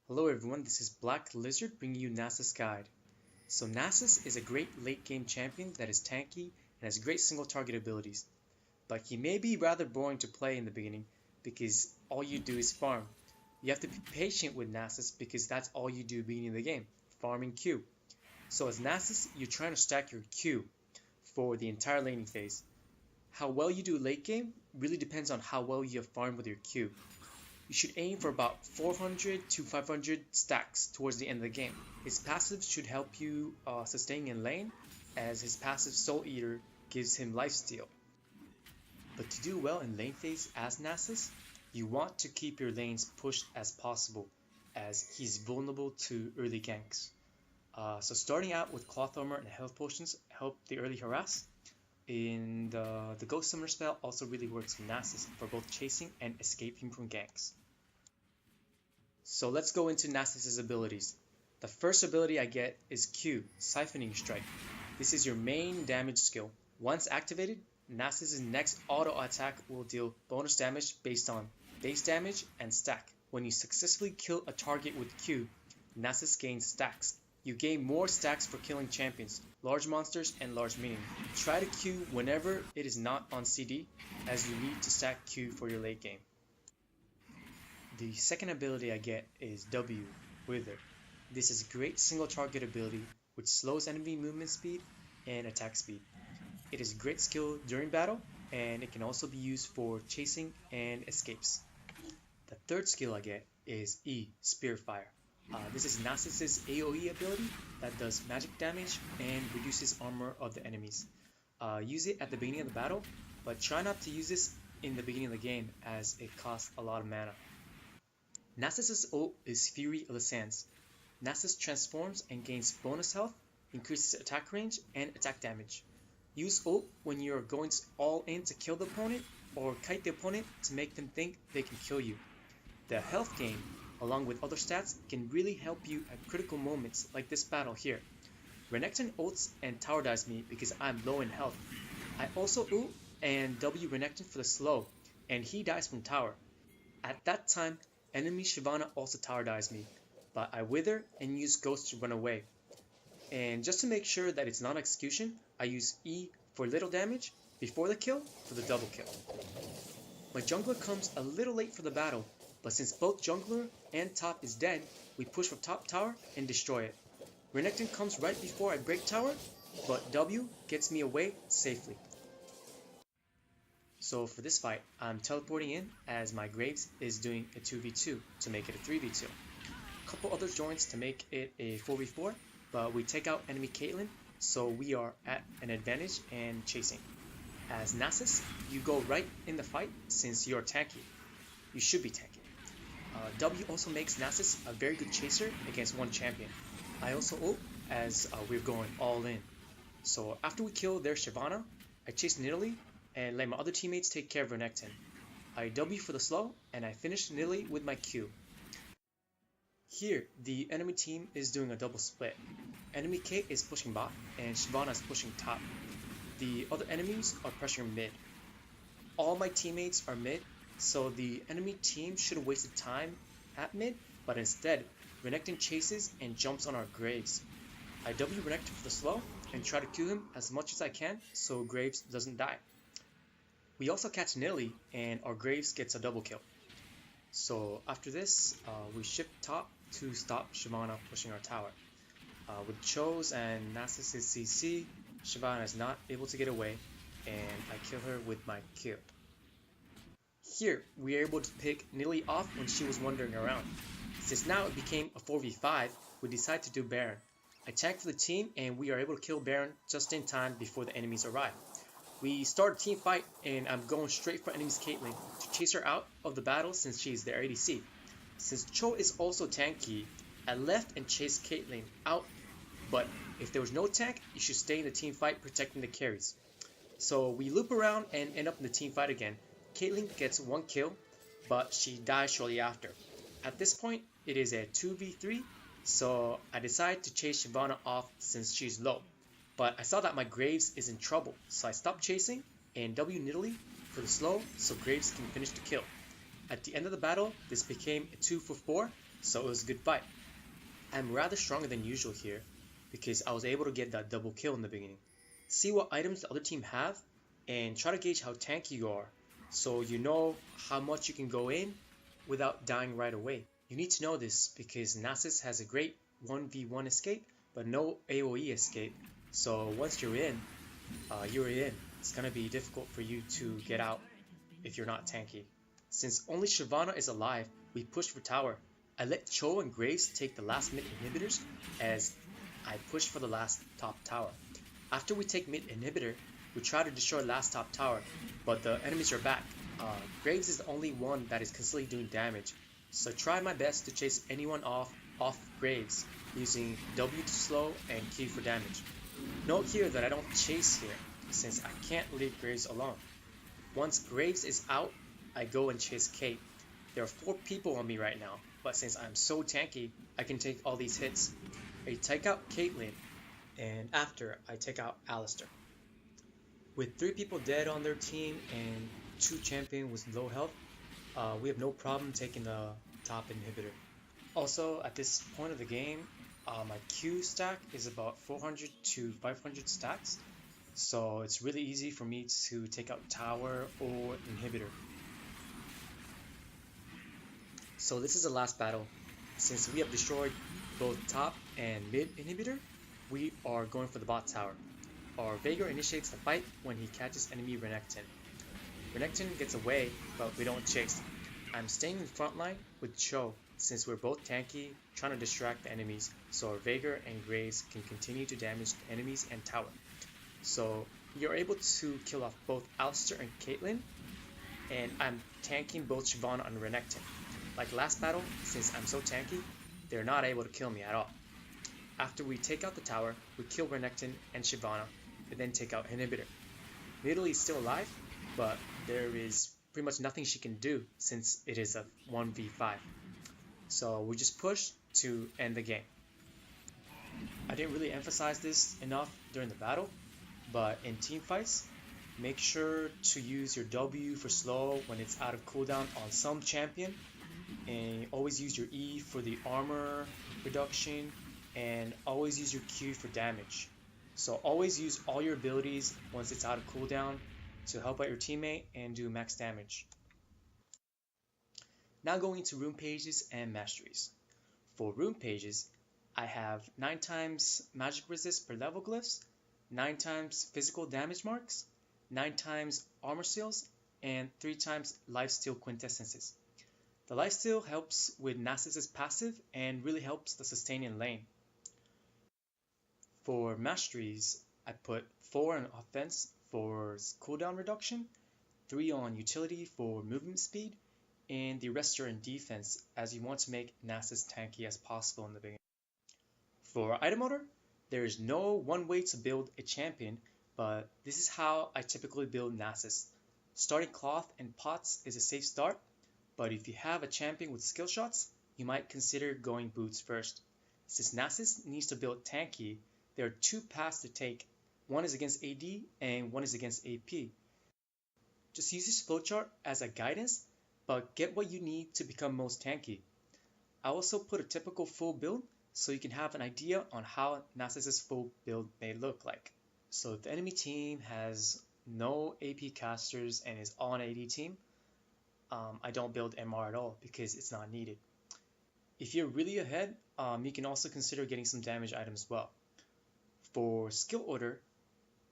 Hello everyone, this is Black Lizard bringing you Nasus Guide. So Nasus is a great late game champion that is tanky and has great single target abilities. But he may be rather boring to play in the beginning because all you do is farm. You have to be patient with Nasus because that's all you do beginning of the game, farming Q. So as Nasus, you're trying to stack your Q for the entire laning phase. How well you do late game really depends on how well you have farmed with your Q. You should aim for about 400 to 500 stacks towards the end of the game. His passive should help you sustain in lane, as his passive Soul Eater gives him lifesteal. But to do well in lane phase as Nasus, you want to keep your lanes pushed as possible, as he's vulnerable to early ganks. So starting out with cloth armor and health potions help the early harass. And the Ghost Summoner spell also really works for Nasus for both chasing and escaping from ganks. So let's go into Nasus's abilities. The first ability I get is Q, Siphoning Strike. This is your main damage skill. Once activated, Nasus's next auto attack will deal bonus damage based on base damage and stack. When you successfully kill a target with Q, Nasus gains stacks. You gain more stacks for killing champions, large monsters, and large minions. Try to Q whenever it is not on CD, as you need to stack Q for your late game. The second ability I get is W, Wither. This is a great single target ability which slows enemy movement speed and attack speed. It is a great skill during battle, and it can also be used for chasing and escapes. The third skill I get is E, Spearfire. This is Nasus's AoE ability that does magic damage and reduces armor of the enemies. Use it at the beginning of the battle, but try not to use this in the beginning of the game as it costs a lot of mana. Nasus's ult is Fury of the Sands. Nasus transforms and gains bonus health, increases attack range, and attack damage. Use ult when you're going all in to kill the opponent, or kite the opponent to make them think they can kill you. The health gain, along with other stats, can really help you at critical moments like this battle here. Renekton ults and tower dives me because I'm low in health. I also ult and W Renekton for the slow, and he dies from tower. At that time, enemy Shyvana also tower dives me, but I wither and use Ghost to run away. And just to make sure that it's not execution, I use E for little damage before the kill for the double kill. My jungler comes a little late for the battle, but since both jungler and top is dead, we push for top tower and destroy it. Renekton comes right before I break tower, but W gets me away safely. So for this fight, I'm teleporting in as my Graves is doing a 2v2 to make it a 3v2. A couple others joins to make it a 4v4, but we take out enemy Caitlyn, so we are at an advantage and chasing. As Nasus, you go right in the fight since you're tanky. You should be tanky. W also makes Nasus a very good chaser against one champion. I also ult as we're going all in. So after we kill their Shyvana, I chase Nidalee and let my other teammates take care of Renekton. I W for the slow and I finish Nidalee with my Q. Here, the enemy team is doing a double split. Enemy Kate is pushing bot and Shyvana is pushing top. The other enemies are pressuring mid. All my teammates are mid, so the enemy team should have wasted time at mid, but instead, Renekton chases and jumps on our Graves. I W Renekton for the slow and try to kill him as much as I can so Graves doesn't die. We also catch Nidalee and our Graves gets a double kill. So after this, we shift top to stop Shyvana pushing our tower. With Cho's and Nasus' CC, Shyvana is not able to get away and I kill her with my Q. Here, we are able to pick Nidalee off when she was wandering around. Since now it became a 4v5, we decide to do Baron. I tank for the team and we are able to kill Baron just in time before the enemies arrive. We start a team fight and I'm going straight for enemy's Caitlyn to chase her out of the battle since she is their ADC. Since Cho is also tanky, I left and chased Caitlyn out, but if there was no tank, you should stay in the team fight protecting the carries. So we loop around and end up in the team fight again. Caitlyn gets one kill, but she dies shortly after. At this point, it is a 2v3, so I decide to chase Shyvana off since she's low. But I saw that my Graves is in trouble, so I stopped chasing and W Nidalee for the slow so Graves can finish the kill. At the end of the battle, this became a 2 for 4, so it was a good fight. I'm rather stronger than usual here because I was able to get that double kill in the beginning. See what items the other team have and try to gauge how tanky you are so you know how much you can go in without dying right away. You need to know this because Nasus has a great 1v1 escape but no AoE escape, so once you're in. It's gonna be difficult for you to get out if you're not tanky. Since only Shyvana is alive, we push for tower. I let Cho and Graves take the last mid inhibitors as I push for the last top tower. After we take mid inhibitor, we try to destroy last top tower, but the enemies are back. Graves is the only one that is consistently doing damage, so try my best to chase anyone off Graves using W to slow and Q for damage. Note here that I don't chase here, since I can't leave Graves alone. Once Graves is out, I go and chase Kate. There are 4 people on me right now, but since I'm so tanky, I can take all these hits. I take out Caitlyn, and after I take out Alistar. With 3 people dead on their team and 2 champions with low health, we have no problem taking the top inhibitor. Also, at this point of the game, my Q stack is about 400 to 500 stacks, so it's really easy for me to take out tower or inhibitor. So this is the last battle. Since we have destroyed both top and mid inhibitor, we are going for the bot tower. Our Veigar initiates the fight when he catches enemy Renekton. Renekton gets away, but we don't chase. I'm staying in front line with Cho since we're both tanky, trying to distract the enemies so our Veigar and Graves can continue to damage the enemies and tower. So you're able to kill off both Alistar and Caitlyn, and I'm tanking both Shyvana and Renekton. Like last battle, since I'm so tanky, they're not able to kill me at all. After we take out the tower, we kill Renekton and Shyvana, and then take out Inhibitor. Nidalee is still alive, but there is pretty much nothing she can do since it is a 1v5. So we just push to end the game. I didn't really emphasize this enough during the battle, but in team fights, make sure to use your W for slow when it's out of cooldown on some champion, and always use your E for the armor reduction, and always use your Q for damage. So always use all your abilities once it's out of cooldown to help out your teammate and do max damage. Now going to rune pages and masteries. For rune pages, I have 9 times magic resist per level glyphs, 9 times physical damage marks, 9 times armor seals, and 3 times lifesteal quintessences. The lifesteal helps with Nasus' passive and really helps the sustain in lane. For masteries, I put 4 on offense for cooldown reduction, 3 on utility for movement speed, and the rest are in defense as you want to make Nasus tanky as possible in the beginning. For item order, there is no one way to build a champion, but this is how I typically build Nasus. Starting cloth and pots is a safe start, but if you have a champion with skill shots, you might consider going boots first. Since Nasus needs to build tanky, there are 2 paths to take. One is against AD and one is against AP. Just use this flowchart as a guidance, but get what you need to become most tanky. I also put a typical full build so you can have an idea on how Nasus' full build may look like. So if the enemy team has no AP casters and is all an AD team, I don't build MR at all because it's not needed. If you're really ahead, you can also consider getting some damage items as well. For skill order,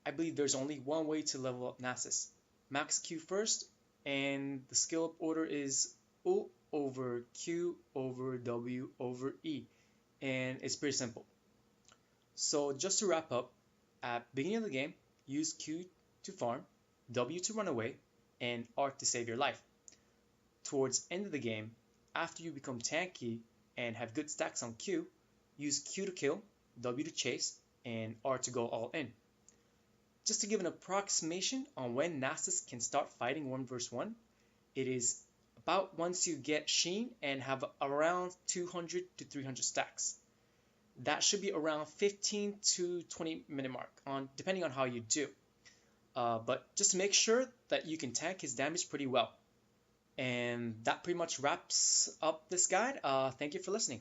I believe there's only one way to level up Nasus. Max Q first, and the skill up order is U over Q over W over E, and it's pretty simple. So just to wrap up, at beginning of the game, use Q to farm, W to run away, and R to save your life. Towards end of the game, after you become tanky and have good stacks on Q, use Q to kill, W to chase, and R to go all in. Just to give an approximation on when Nasus can start fighting 1 vs 1, it is about once you get Sheen and have around 200 to 300 stacks. That should be around 15 to 20 minute mark, depending on how you do. But just make sure that you can tank his damage pretty well. And that pretty much wraps up this guide. Thank you for listening.